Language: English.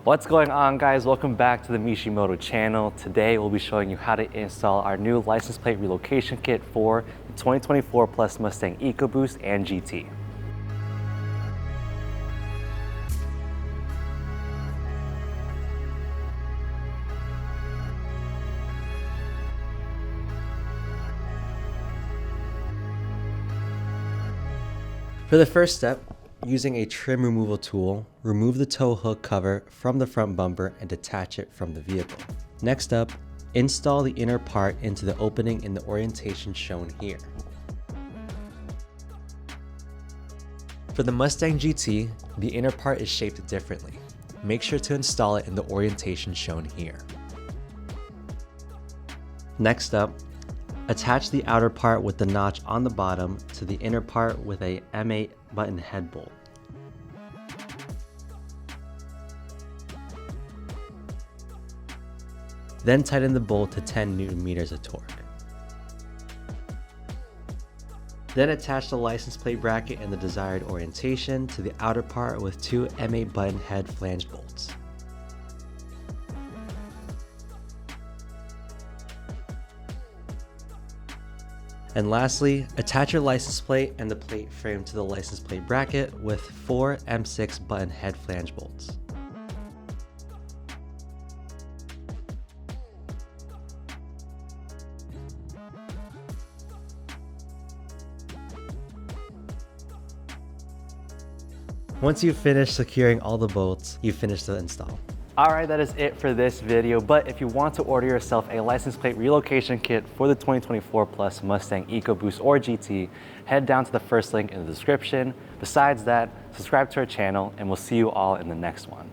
What's going on, guys? Welcome back to the Mishimoto channel. Today we'll be showing you how to install our new license plate relocation kit for the 2024 Plus Mustang Ecoboost and GT. For the first step, using a trim removal tool, remove the tow hook cover from the front bumper and detach it from the vehicle. Next up, install the inner part into the opening in the orientation shown here. For the Mustang GT, the inner part is shaped differently. Make sure to install it in the orientation shown here. Next up, attach the outer part with the notch on the bottom to the inner part with a M8 button head bolt. Then tighten the bolt to 10 Nm of torque. Then attach the license plate bracket in the desired orientation to the outer part with two M8 button head flange bolts. And lastly, attach your license plate and the plate frame to the license plate bracket with 4 M6 button head flange bolts. Once you've finished securing all the bolts, you finish the install. Alright, that is it for this video, but if you want to order yourself a license plate relocation kit for the 2024 Plus Mustang Ecoboost or GT, head down to the first link in the description. Besides that, subscribe to our channel and we'll see you all in the next one.